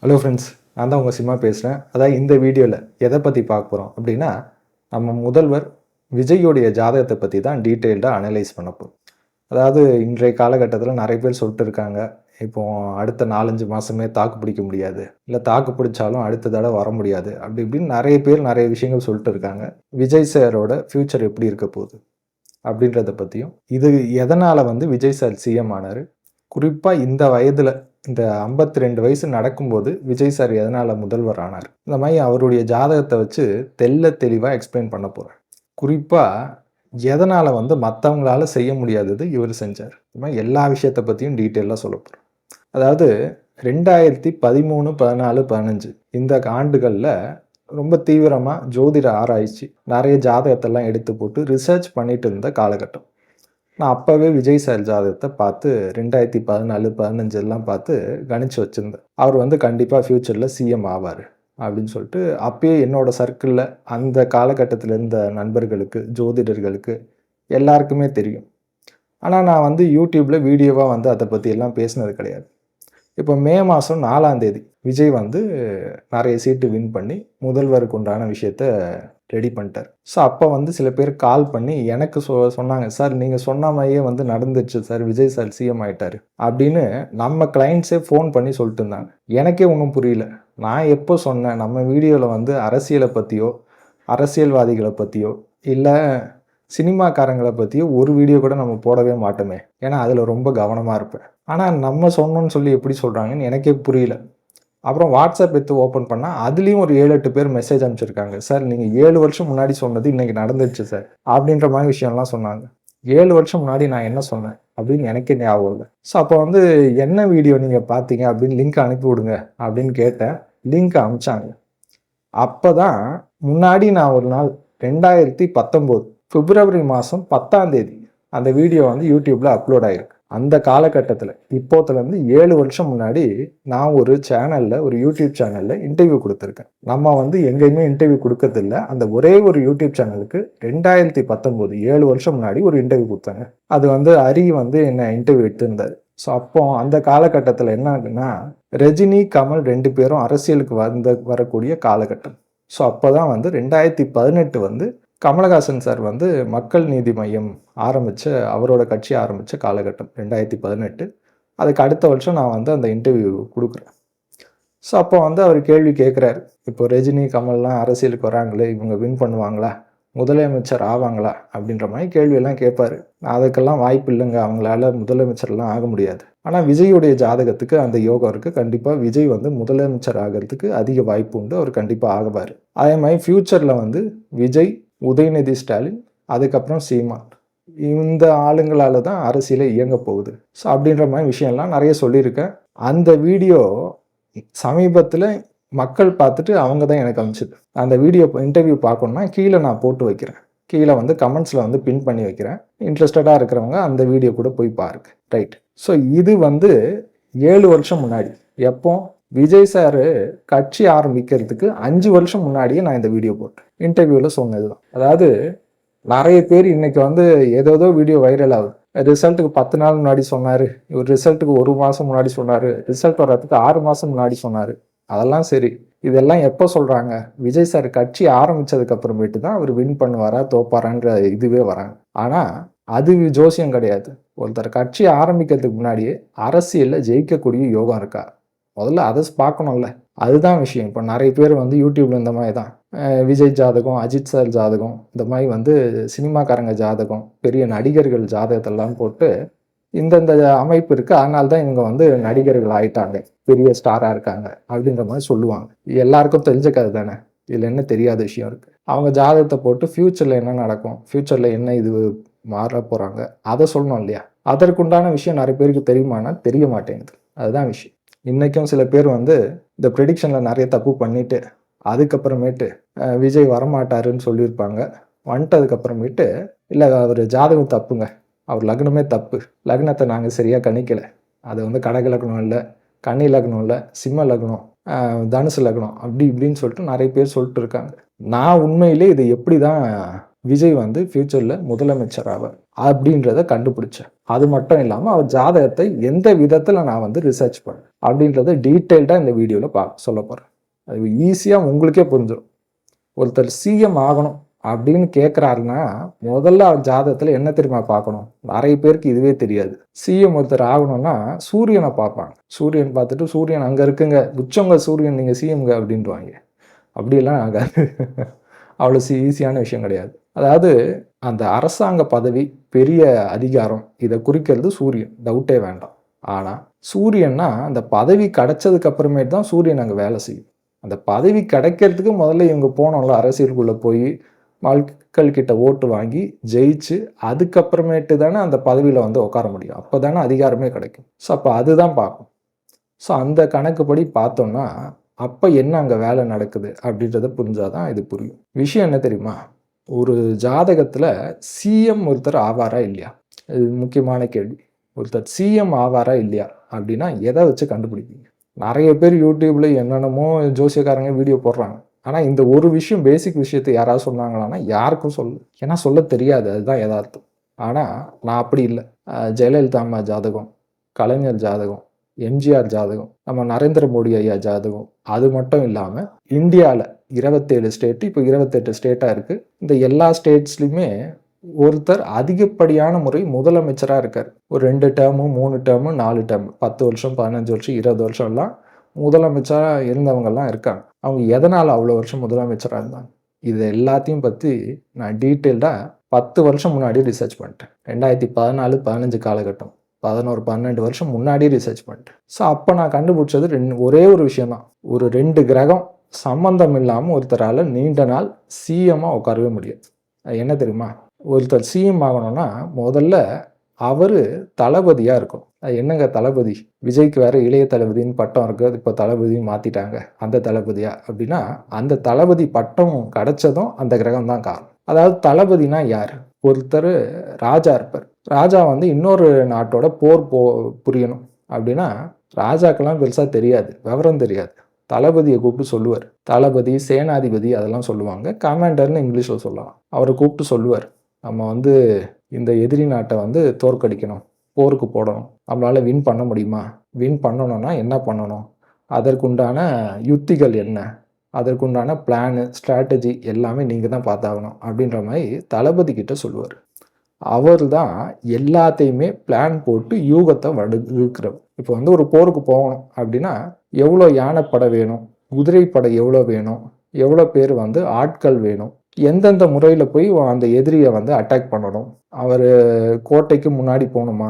Hello friends, நான் தான் உங்கள் சிம்மா பேசுகிறேன். அதாவது இந்த வீடியோவில் எதை பற்றி பார்க்க போகிறோம் அப்படின்னா, நம்ம முதல்வர் விஜயோடைய ஜாதகத்தை பற்றி தான் டீட்டெயில்டாக அனலைஸ் பண்ண போகிறோம். அதாவது இன்றைய காலகட்டத்தில் நிறைய பேர் சொல்லிட்டு இருக்காங்க, இப்போ அடுத்த 4-5 மாதமே தாக்கு பிடிக்க முடியாது, இல்லை தாக்கு பிடிச்சாலும் அடுத்த தடவை வர முடியாது, அப்படி இப்படின்னு நிறைய பேர் நிறைய விஷயங்கள் சொல்லிட்டு இருக்காங்க. விஜய் சாரோட ஃப்யூச்சர் எப்படி இருக்க போகுது அப்படின்றத பற்றியும், இது எதனால் விஜய் சார் சிஎம் ஆனார், குறிப்பாக இந்த வயதில் இந்த 52 வயசு நடக்கும்போது விஜய் சார் எதனால் முதல்வர் ஆனார், இந்த மாதிரி அவருடைய ஜாதகத்தை வச்சு தெளிவாக எக்ஸ்பிளைன் பண்ண போகிறேன். குறிப்பாக எதனால் மற்றவங்களால செய்ய முடியாதது இவர் செஞ்சார், இந்த மாதிரி எல்லா விஷயத்தை பற்றியும் டீட்டெயிலாக சொல்ல போகிறேன். அதாவது 2013, 14, 15 இந்த ஆண்டுகளில் ரொம்ப தீவிரமாக ஜோதிட ஆராய்ச்சி நிறைய ஜாதகத்தெல்லாம் எடுத்து போட்டு ரிசர்ச் பண்ணிட்டு இருந்த காலகட்டம். நான் அப்போவே விஜய் சார் ஜாதகத்தை பார்த்து 2014, 15 எல்லாம் பார்த்து கணிச்சு வச்சுருந்தேன். அவர் கண்டிப்பாக ஃப்யூச்சரில் சிஎம் ஆவார் அப்படின்னு சொல்லிட்டு அப்பயே என்னோடய சர்க்கிளில் அந்த காலகட்டத்தில் இருந்த நண்பர்களுக்கு, ஜோதிடர்களுக்கு எல்லாருக்குமே தெரியும். ஆனால் நான் யூடியூப்பில் வீடியோவாக அதை பற்றியெல்லாம் பேசினது கிடையாது. இப்போ மே மாதம் 4ஆம் தேதி விஜய் நிறைய சீட்டு வின் பண்ணி முதல்வருக்கு உண்டான விஷயத்த ரெடி பண்ணிட்டார். ஸோ அப்போ சில பேர் கால் பண்ணி எனக்கு சொன்னாங்க, சார் நீங்கள் சொன்ன மாதிரியே நடந்துச்சு சார், விஜய் சார் சிஎம் ஆகிட்டார் அப்படின்னு நம்ம கிளைண்ட்ஸே ஃபோன் பண்ணி சொல்லிட்டு இருந்தாங்க. எனக்கே ஒன்றும் புரியல. நான் எப்போ சொன்னேன், நம்ம வீடியோவில் அரசியலை பற்றியோ அரசியல்வாதிகளை பற்றியோ இல்லை சினிமாக்காரங்களை பற்றியோ ஒரு வீடியோ கூட நம்ம போடவே மாட்டோமே, ஏன்னா அதில் ரொம்ப கவனமாக இருப்பேன். ஆனால் நம்ம சொன்னோன்னு சொல்லி எப்படி சொல்கிறாங்கன்னு எனக்கே புரியல. அப்புறம் வாட்ஸ்அப் எடுத்து ஓப்பன் பண்ணால் அதுலேயும் ஒரு 7-8 பேர் மெசேஜ் அனுப்பிச்சிருக்காங்க, சார் நீங்கள் 7 வருஷம் முன்னாடி சொன்னது இன்றைக்கி நடந்துருச்சு சார் அப்படின்ற மாதிரி விஷயம்லாம் சொன்னாங்க. 7 வருஷம் முன்னாடி நான் என்ன சொன்னேன் அப்படின்னு எனக்கே ஞாபகம் இல்லை. ஸோ அப்போ என்ன வீடியோ நீங்கள் பார்த்தீங்க அப்படின்னு லிங்க் அனுப்பி விடுங்க அப்படின்னு கேட்டேன். லிங்க் அனுப்பிச்சாங்க. அப்போ தான் முன்னாடி நான் ஒரு நாள் 2019 பிப்ரவரி மாதம் 10ஆம் தேதி அந்த வீடியோ யூடியூப்பில் அப்லோட் ஆகிருக்கு. அந்த காலகட்டத்தில் இப்போத்துலேருந்து 7 வருஷம் முன்னாடி நான் ஒரு சேனலில், ஒரு யூடியூப் சேனலில் இன்டர்வியூ கொடுத்துருக்கேன். நம்ம எங்கேயுமே இன்டர்வியூ கொடுக்கறதில்ல. அந்த ஒரே ஒரு யூடியூப் சேனலுக்கு 2019 7 வருஷம் முன்னாடி ஒரு இன்டர்வியூ கொடுத்தாங்க. அது ஹரி என்னை இன்டர்வியூ எடுத்திருந்தார். ஸோ அப்போ அந்த காலகட்டத்தில் என்ன ஆகுதுன்னா, ரஜினி, கமல் 2 பேரும் அரசியலுக்கு வரக்கூடிய காலகட்டம். ஸோ அப்போ தான் 2018 கமலஹாசன் சார் மக்கள் நீதி மையம் ஆரம்பித்த, அவரோட கட்சி ஆரம்பித்த காலகட்டம் 2018. அதுக்கு அடுத்த வருஷம் நான் அந்த இன்டர்வியூ கொடுக்குறேன். ஸோ அப்போ அவர் கேள்வி கேட்குறாரு, இப்போ ரஜினி, கமல்லாம் அரசியலுக்கு வராங்களே, இவங்க வின் பண்ணுவாங்களா, முதலமைச்சர் ஆவாங்களா அப்படின்ற மாதிரி கேள்வியெல்லாம் கேட்பார். அதுக்கெல்லாம் வாய்ப்பு இல்லைங்க, அவங்களால முதலமைச்சர்லாம் ஆக முடியாது. ஆனால் விஜயுடைய ஜாதகத்துக்கு அந்த யோகம் இருக்குது. கண்டிப்பாக விஜய் முதலமைச்சர் ஆகிறதுக்கு அதிக வாய்ப்பு உண்டு, அவர் கண்டிப்பாக ஆகுவார். அதே மாதிரி ஃப்யூச்சரில் விஜய், உதயநிதி ஸ்டாலின், அதுக்கப்புறம் சீமான், இந்த ஆளுங்களால் தான் அரசியலை இயங்க போகுது. ஸோ அப்படின்ற மாதிரி விஷயம்லாம் நிறைய சொல்லியிருக்கேன். அந்த வீடியோ சமீபத்தில் மக்கள் பார்த்துட்டு அவங்க தான் எனக்கு அனுப்பிச்சது. அந்த வீடியோ இன்டர்வியூ பார்க்கணுன்னா கீழே நான் போட்டு வைக்கிறேன், கீழே கமெண்ட்ஸில் பின் பண்ணி வைக்கிறேன். இன்ட்ரெஸ்டடாக இருக்கிறவங்க அந்த வீடியோ கூட போய் பாருங்க. ரைட். ஸோ இது 7 வருஷம் முன்னாடி, எப்போ விஜய் சார் கட்சி ஆரம்பிக்கிறதுக்கு 5 வருஷம் முன்னாடியே நான் இந்த வீடியோ போட்டேன். இன்டர்வியூவில் சொன்னது தான். அதாவது நிறைய பேர் இன்னைக்கு ஏதோ வீடியோ வைரல் ஆகுது. ரிசல்ட்டுக்கு 10 நாள் முன்னாடி சொன்னார், இவர் ரிசல்ட்டுக்கு 1 மாதம் முன்னாடி சொன்னார், ரிசல்ட் வர்றதுக்கு 6 மாதம் முன்னாடி சொன்னார். அதெல்லாம் சரி, இதெல்லாம் எப்போ சொல்கிறாங்க, விஜய் சார் கட்சி ஆரம்பித்ததுக்கு அப்புறமேட்டு தான் அவர் வின் பண்ணுவாரா தோப்பாரான்ற இதுவே வராங்க. ஆனால் அது ஜோசியம் கிடையாது. ஒருத்தர் கட்சி ஆரம்பிக்கிறதுக்கு முன்னாடியே அரசியலில் ஜெயிக்கக்கூடிய யோகம் இருக்கா, முதல்ல அதை பார்க்கணும்ல. அதுதான் விஷயம். இப்போ நிறைய பேர் யூடியூப்ல இந்த மாதிரி தான் விஜய் ஜாதகம், அஜித் சார் ஜாதகம், இந்த மாதிரி சினிமாக்காரங்க ஜாதகம், பெரிய நடிகர்கள் ஜாதகத்தெல்லாம் போட்டு இந்தந்த அமைப்பு இருக்குது, அதனால தான் இவங்க நடிகர்கள் ஆயிட்டாங்க, பெரிய ஸ்டாராக இருக்காங்க அப்படின்ற மாதிரி சொல்லுவாங்க. எல்லாருக்கும் தெரிஞ்ச கதை தானே, இதில் என்ன தெரியாத விஷயம் இருக்குது. அவங்க ஜாதகத்தை போட்டு ஃப்யூச்சரில் என்ன நடக்கும், ஃப்யூச்சரில் என்ன இது மாற போகிறாங்க, அதை சொல்லணும் இல்லையா. அதற்குண்டான விஷயம் நிறைய பேருக்கு தெரியுமானா தெரிய மாட்டேங்குது. அதுதான் விஷயம். இன்றைக்கும் சில பேர் இந்த ப்ரெடிக்ஷனில் நிறைய தப்பு பண்ணிவிட்டு அதுக்கப்புறமேட்டு விஜய் வரமாட்டாருன்னு சொல்லியிருப்பாங்க. வந்துட்டதுக்கப்புறமேட்டு இல்லை, அவர் ஜாதகம் தப்புங்க, அவர் லக்னமே தப்பு, லக்னத்தை நாங்கள் சரியாக கணிக்கலை, அது கடக லக்னம் இல்லை, கன்னி லக்னம் இல்லை, சிம்ம லக்னம், தனுசு லக்னம், அப்படி இப்படின்னு சொல்லிட்டு நிறைய பேர் சொல்லிட்டு இருக்காங்க. நான் உண்மையிலே இதை எப்படி தான் விஜய் வந்து ஃபியூச்சரில் முதலமைச்சர் ஆவார் அப்படின்றத கண்டுபிடிச்சேன். அது மட்டும் இல்லாமல் அவர் ஜாதகத்தை எந்த விதத்தில் நான் வந்து ரிசர்ச் பண்ணேன் அப்படின்றத டீட்டெயில்டாக இந்த வீடியோவில் சொல்ல போகிறேன். அது ஈஸியாக உங்களுக்கே புரிஞ்சிடும். ஒருத்தர் சிஎம் ஆகணும் அப்படின்னு கேட்குறாருன்னா முதல்ல அவர் ஜாதகத்தில் என்ன தெரியுமா பார்க்கணும்? நிறைய பேருக்கு இதுவே தெரியாது. சிஎம் ஒருத்தர் ஆகணும்னா சூரியனை பார்ப்பாங்க. சூரியன் பார்த்துட்டு சூரியன் அங்கே இருக்குங்க, உச்சங்க சூரியன், நீங்கள் சிஎம்ங்க அப்படின்ட்டுவாங்க. அப்படியெல்லாம் ஆகாது. அவ்வளோ ஈஸியான விஷயம் கிடையாது. அதாவது அந்த அரசாங்க பதவி, பெரிய அதிகாரம், இதை குறிக்கிறது சூரியன், டவுட்டே வேண்டாம். ஆனால் சூரியன்னா அந்த பதவி கிடைச்சதுக்கு அப்புறமேட்டு தான் சூரியன் அங்கே வேலை செய்யும். அந்த பதவி கிடைக்கிறதுக்கு முதல்ல இவங்க போனோம்ல, அரசியலுக்குள்ளே போய் மக்கள் கிட்ட ஓட்டு வாங்கி ஜெயிச்சு அதுக்கப்புறமேட்டு தானே அந்த பதவியில் வந்து உட்கார முடியும். அப்போ தானே அதிகாரமே கிடைக்கும். ஸோ அப்போ அதுதான் பார்க்கும். ஸோ அந்த கணக்குப்படி பார்த்தோம்னா அப்போ என்ன அங்கே வேலை நடக்குது அப்படின்றத புரிஞ்சாதான் இது புரியும். விஷயம் என்ன தெரியுமா? ஒரு ஜாதகத்தில் சிஎம் ஒருத்தர் ஆவாரா இல்லையா? இது முக்கியமான கேள்வி. ஒருத்தர் சிஎம் ஆவாரா இல்லையா அப்படின்னா எதை வச்சு கண்டுபிடிப்பீங்க? நிறைய பேர் யூடியூப்ல என்னென்னமோ ஜோசியக்காரங்க வீடியோ போடுறாங்க. ஆனால் இந்த ஒரு விஷயம், பேசிக் விஷயத்தை யாராவது சொன்னாங்களான்னா யாருக்கும் ஏன்னா சொல்ல தெரியாது, அதுதான் யதார்த்தம். ஆனால் நான் அப்படி இல்லை. ஜெயலலிதா அம்மா ஜாதகம், கலைஞர் ஜாதகம், எம்ஜிஆர் ஜாதகம், நம்ம நரேந்திர மோடி ஐயா ஜாதகம், அது மட்டும் இல்லாமல் இந்தியாவில் 27 ஸ்டேட்டு, இப்போ 28 ஸ்டேட்டாக இருக்குது. இந்த எல்லா ஸ்டேட்ஸ்லையுமே ஒருத்தர் அதிகப்படியான முறை முதலமைச்சராக இருக்கார். ஒரு 2 டேர்மு, 3 டேர்மு, 4 டேர்மு, 10 வருஷம், 15 வருஷம், 20 வருஷம்லாம் முதலமைச்சராக இருந்தவங்கெல்லாம் இருக்காங்க. அவங்க எதனால் அவ்வளோ வருஷம் முதலமைச்சராக இருந்தாங்க? இது எல்லாத்தையும் பற்றி நான் டீட்டெயில்டாக 10 வருஷம் முன்னாடி ரிசர்ச் பண்ணிட்டேன். 2014, 15 காலகட்டம், 11, 12 வருஷம் முன்னாடி ரிசர்ச் பண்ணிட்டேன். ஸோ அப்போ நான் கண்டுபிடிச்சது ஒரே ஒரு விஷயம்தான். ஒரு 2 கிரகம் சம்பந்தம் இல்லாமல் ஒருத்தரால் நீண்ட நாள் சிஎம்மாக உட்காரவே முடியாது. என்ன தெரியுமா? ஒருத்தர் சிஎம் ஆகணும்னா முதல்ல அவர் தளபதியாக இருக்கும். என்னங்க தளபதி? விஜய்க்கு வேற இளைய தளபதின்னு பட்டம் இருக்குது, இப்போ தளபதியும் மாற்றிட்டாங்க. அந்த தளபதியா அப்படின்னா அந்த தளபதி பட்டம் கிடைச்சதும் அந்த கிரகம் தான் காரணம். அதாவது தளபதினா யார்? ஒருத்தர் ராஜா இருப்பார். ராஜா வந்து இன்னொரு நாட்டோட போர் புரியணும் அப்படின்னா ராஜாக்கெல்லாம் பெருசாக தெரியாது, விவரம் தெரியாது. தளபதியை கூப்பிட்டு சொல்லுவார். தளபதி, சேனாதிபதி அதெல்லாம் சொல்லுவாங்க. கமாண்டர்னு இங்கிலீஷில் சொல்லலாம். அவரை கூப்பிட்டு சொல்லுவார், நம்ம வந்து இந்த எதிரி நாட்டை வந்து தோற்கடிக்கணும், போருக்கு போடணும். நம்மளால் வின் பண்ண முடியுமா? வின் பண்ணணும்னா என்ன பண்ணணும்? அதற்குண்டான யுத்திகள் என்ன? அதற்குண்டான பிளானு, ஸ்ட்ராட்டஜி எல்லாமே நீங்கள் தான் பார்த்தாகணும் அப்படின்ற மாதிரி தளபதி கிட்ட சொல்லுவார். அவர் தான் எல்லாத்தையுமே பிளான் போட்டு யூகத்தை வடுக்கிறவர். இப்போ வந்து ஒரு போருக்கு போகணும் அப்படின்னா எவ்வளோ யானைப்படை வேணும், குதிரைப்படை எவ்வளோ வேணும், எவ்வளோ பேர் வந்து ஆட்கள் வேணும், எந்தெந்த முறையில் போய் அந்த எதிரியை வந்து அட்டாக் பண்ணணும், அவர் கோட்டைக்கு முன்னாடி போகணுமா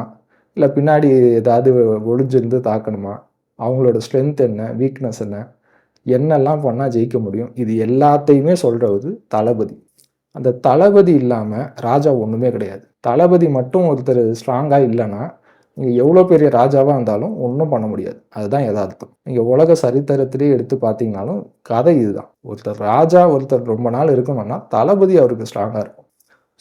இல்லை பின்னாடி ஏதாவது ஒளிஞ்சிருந்து தாக்கணுமா, அவங்களோட ஸ்ட்ரென்த் என்ன, வீக்னஸ் என்ன, என்னெல்லாம் பண்ணால் ஜெயிக்க முடியும், இது எல்லாத்தையுமே சொல்கிறது தளபதி. அந்த தளபதி இல்லாமல் ராஜா ஒன்றுமே கிடையாது. தளபதி மட்டும் ஒருத்தர் ஸ்ட்ராங்காக இல்லைன்னா நீங்கள் எவ்வளோ பெரிய ராஜாவாக இருந்தாலும் ஒன்றும் பண்ண முடியாது. அதுதான் யதார்த்தம். நீங்கள் உலக சரித்திரத்திலே எடுத்து பார்த்தீங்கன்னாலும் கதை இதுதான். ஒருத்தர் ராஜா, ஒருத்தர் ரொம்ப நாள் இருக்கணும்னா தளபதி அவருக்கு ஸ்ட்ராங்காக இருக்கும்.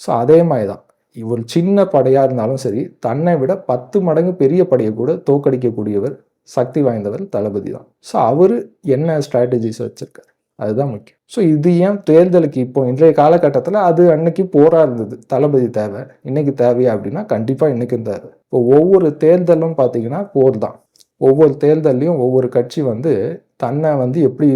ஸோ அதே மாதிரி தான் ஒரு சின்ன படையாக இருந்தாலும் சரி, தன்னை விட 10 மடங்கு பெரிய படையை கூட தோக்கடிக்கக்கூடியவர், சக்தி வாய்ந்தவர் தளபதி தான். ஸோ அவர் என்ன ஸ்ட்ராட்டஜிஸ் வச்சுருக்காரு, அதுதான் முக்கியம். ஸோ இது ஏன் தேர்தலுக்கு இப்போ இன்றைய காலகட்டத்தில் அது அன்னைக்கு போராக இருந்தது, தளபதி தேவை, இன்னைக்கு தேவையா அப்படின்னா கண்டிப்பாக இன்றைக்கும் தேவை. இப்போ ஒவ்வொரு தேர்தலும் பார்த்தீங்கன்னா போர் தான். ஒவ்வொரு தேர்தல்லையும் ஒவ்வொரு கட்சி வந்து தன்னை வந்து எப்படி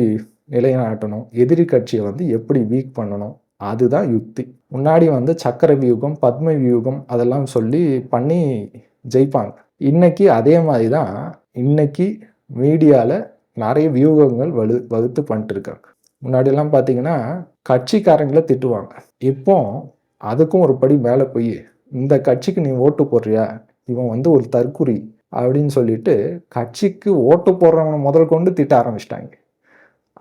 நிலைநாட்டணும், எதிரி கட்சியை வந்து எப்படி வீக் பண்ணணும், அதுதான் யுக்தி. முன்னாடி வந்து சக்கர வியூகம், பத்ம வியூகம் அதெல்லாம் சொல்லி பண்ணி ஜெயிப்பாங்க. இன்னைக்கு அதே மாதிரி தான். இன்னைக்கு மீடியாவில் நிறைய வியூகங்கள் வகுத்து பண்ணிட்டு இருக்காங்க. முன்னாடியெல்லாம் பார்த்தீங்கன்னா கட்சிக்காரங்களை திட்டுவாங்க. இப்போ அதுக்கும் ஒரு படி மேலே போய் இந்த கட்சிக்கு நீ ஓட்டு போடுறியா, இவன் வந்து ஒரு தற்குறி அப்படின்னு சொல்லிட்டு கட்சிக்கு ஓட்டு போடுறவனை முதல் கொண்டு திட்ட ஆரம்பிச்சிட்டாங்க.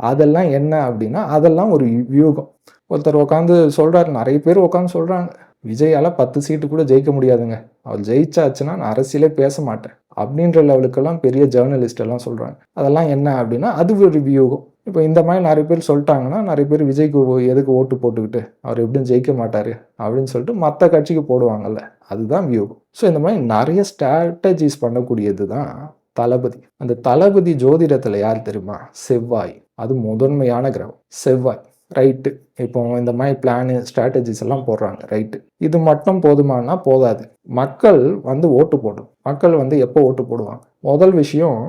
அதெல்லாம் என்ன அப்படின்னா அதெல்லாம் ஒரு வியூகம். ஒருத்தர் உட்காந்து சொல்கிறாரு, நிறைய பேர் உட்காந்து சொல்கிறாங்க, விஜயால் 10 சீட்டு கூட ஜெயிக்க முடியாதுங்க, அவர் ஜெயிச்சாச்சுன்னா நான் அரசியலே பேச மாட்டேன் அப்படின்ற லெவலுக்கெல்லாம் பெரிய ஜேர்னலிஸ்ட் எல்லாம் சொல்கிறாங்க. அதெல்லாம் என்ன அப்படின்னா அது ஒரு வியூகம். இப்போ இந்த மாதிரி நிறைய பேர் சொல்லிட்டாங்கன்னா நிறைய பேர் விஜய்க்கு எதுக்கு ஓட்டு போட்டுக்கிட்டு அவர் எப்படியும் ஜெயிக்க மாட்டார் அப்படின்னு சொல்லிட்டு மற்ற கட்சிக்கு போடுவாங்கல்ல, அதுதான் வியூகம். ஸோ இந்த மாதிரி நிறைய ஸ்ட்ராட்டஜிஸ் பண்ணக்கூடியது தான் தளபதி. அந்த தளபதி ஜோதிடத்தில் யார் தெரியுமா? செவ்வாய். அது முதன்மையான கிரகம் செவ்வாய். ரைட்டு. இப்போ இந்த மாதிரி பிளானு, ஸ்ட்ராட்டஜிஸ் எல்லாம் போடுறாங்க. ரைட்டு. இது மட்டும் போதுமானா போதாது. மக்கள் வந்து ஓட்டு போடணும். மக்கள் வந்து எப்போ ஓட்டு போடுவாங்க? முதல் விஷயம்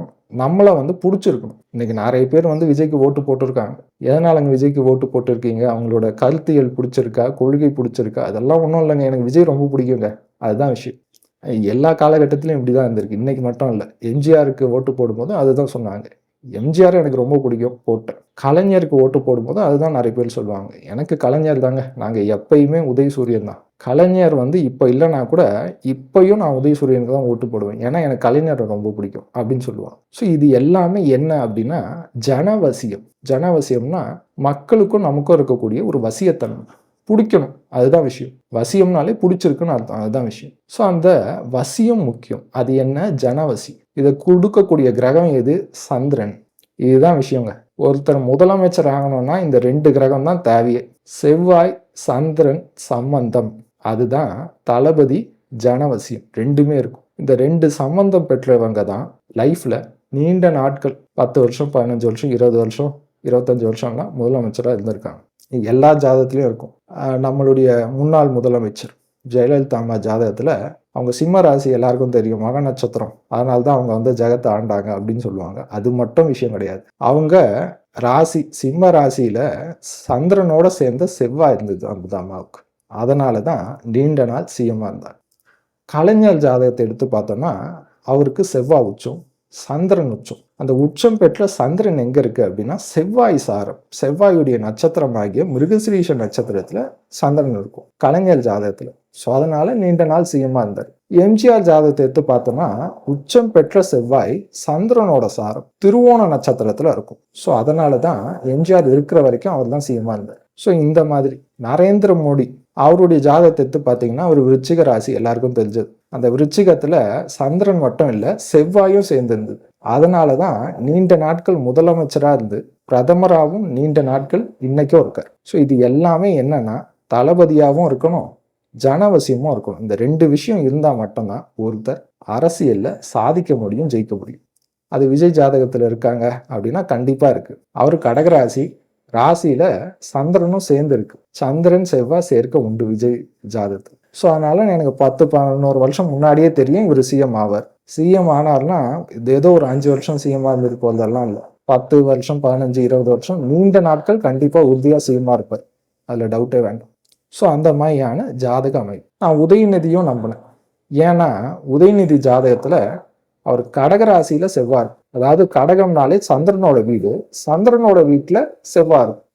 நம்மளை வந்து பிடிச்சிருக்கணும். இன்னைக்கு நிறைய பேர் வந்து விஜய்க்கு ஓட்டு போட்டிருக்காங்க. எதனாலங்க விஜய்க்கு ஓட்டு போட்டிருக்கீங்க? அவங்களோட கருத்தியல் பிடிச்சிருக்கா? கொள்கை பிடிச்சிருக்கா? அதெல்லாம் ஒன்றும் இல்லைங்க. எனக்கு விஜய் ரொம்ப பிடிக்குங்க. அதுதான் விஷயம். எல்லா காலகட்டத்திலும் இப்படி தான் இருந்திருக்கு. இன்னைக்கு மட்டும் இல்லை. எம்ஜிஆருக்கு ஓட்டு போடும்போதும் அதுதான் சொன்னாங்க. எம்ஜிஆர் எனக்கு ரொம்ப பிடிக்கும், போட்டேன். கலைஞருக்கு ஓட்டு போடும்போது அதுதான் நிறைய பேர் சொல்லுவாங்க. எனக்கு கலைஞர் தாங்க. நாங்கள் எப்பயுமே உதயசூரியன் தான். கலைஞர் வந்து இப்போ இல்லைனா கூட இப்பயும் நான் உதயசூரியனுக்கு தான் ஓட்டு போடுவேன். ஏன்னா எனக்கு கலைஞரை ரொம்ப பிடிக்கும் அப்படின்னு சொல்லுவாங்க. ஸோ இது எல்லாமே என்ன அப்படின்னா ஜனவசியம். ஜனவசியம்னா மக்களுக்கும் நமக்கும் இருக்கக்கூடிய ஒரு வசியத்தன்மை. பிடிக்கணும், அதுதான் விஷயம். வசியம்னாலே பிடிச்சிருக்குன்னு அர்த்தம், அதுதான் விஷயம். ஸோ அந்த வசியம் முக்கியம். அது என்ன? ஜனவசி. இதை கொடுக்கக்கூடிய கிரகம் எது? சந்திரன். இதுதான் விஷயங்க. ஒருத்தர் முதலமைச்சர் ஆகணும்னா இந்த 2 கிரகம் தான் தேவையே. செவ்வாய் சந்திரன் சம்பந்தம், அதுதான் தளபதி. ஜனவசியம் ரெண்டுமே இருக்கும். இந்த 2 சம்பந்தம் பெற்றவங்க தான் லைஃப்ல நீண்ட நாட்கள் 10 வருஷம் 15 வருஷம் 20 வருஷம் 25 வருஷம்லாம் முதலமைச்சராக இருந்திருக்காங்க. எல்லா ஜாதகத்திலையும் இருக்கும். நம்மளுடைய முன்னாள் முதலமைச்சர் ஜெயலலிதா அம்மா ஜாதகத்தில் அவங்க சிம்ம ராசி எல்லாருக்கும் தெரியும், மக நட்சத்திரம். அதனால தான் அவங்க வந்து ஜெகத்தை ஆண்டாங்க அப்படின்னு சொல்லுவாங்க. அது மட்டும் விஷயம் கிடையாது. அவங்க ராசி சிம்ம ராசியில சந்திரனோட சேர்ந்த செவ்வாய் இருந்தது அந்த அம்மாவுக்கு. அதனால தான் நீண்ட நாள் சிஎம்மா இருந்தாங்க. கலைஞர் ஜாதகத்தை எடுத்து பார்த்தோம்னா அவருக்கு செவ்வாய் உச்சம், சந்திரன் உச்சம். அந்த உச்சம் பெற்ற சந்திரன் எங்க இருக்கு அப்படின்னா செவ்வாய் சாரம், செவ்வாயுடைய நட்சத்திரமாகிய மிருகசிரீஷ நட்சத்திரத்துல சந்திரன் இருக்கும் கலைஞர் ஜாதகத்துல. ஸோ அதனால நீண்ட நாள் சிஎம்மா இருந்தார். எம்ஜிஆர் ஜாதகத்தை எடுத்து பார்த்தோம்னா உச்சம் பெற்ற செவ்வாய் சந்திரனோட சாரம் திருவோண நட்சத்திரத்துல இருக்கும். ஸோ அதனால தான் எம்ஜிஆர் இருக்கிற வரைக்கும் அவர் தான் சிஎம்மா இருந்தார். ஸோ இந்த மாதிரி நரேந்திர மோடி அவருடைய ஜாதகத்தை எடுத்து பார்த்தீங்கன்னா அவர் விருச்சிக ராசி, எல்லாருக்கும் தெரிஞ்சது. அந்த விருச்சிகத்துல சந்திரன் மட்டும் இல்லை செவ்வாயும் சேர்ந்திருந்தது. அதனால தான் நீண்ட நாட்கள் முதலமைச்சராக இருந்து பிரதமராகவும் நீண்ட நாட்கள் இன்னைக்கும் இருக்கார். ஸோ இது எல்லாமே என்னன்னா தளபதியாகவும் இருக்கணும், ஜனவசியமும் இருக்கணும். இந்த 2 விஷயம் இருந்தால் மட்டும்தான் ஒருத்தர் அரசியலில் சாதிக்க முடியும், ஜெயிக்க முடியும். அது விஜய் ஜாதகத்தில் இருக்காங்க அப்படின்னா கண்டிப்பாக இருக்கு. அவர் கடகராசி, ராசியில சந்திரனும் சேர்ந்து இருக்கு. சந்திரன் செவ்வாய் சேர்க்க உண்டு விஜய் ஜாதகத்தில். ஸோ அதனால எனக்கு 10-11 வருஷம் முன்னாடியே தெரியும் இவர் சிஎம் ஆவார். சிஎம் ஆனார்னா இது ஏதோ ஒரு 5 வருஷம் சிஎம்மா இருந்துட்டு போறதெல்லாம் இல்லை. 10 வருஷம் 15-20 வருஷம் நீண்ட நாட்கள் கண்டிப்பாக உறுதியாக சிஎம்மா இருப்பார். அதில் டவுட்டே வேண்டாம். ஸோ அந்த மாதிரியான ஜாதக அமைப்பு. நான் உதயநிதியும் நம்பினேன். ஏன்னா உதயநிதி ஜாதகத்தில் அவர் கடகராசியில செவ்வாய், அதாவது கடகம்னாலே சந்திரனோட வீடு, சந்திரனோட வீட்டில் செவ்வாய் இருக்கும்.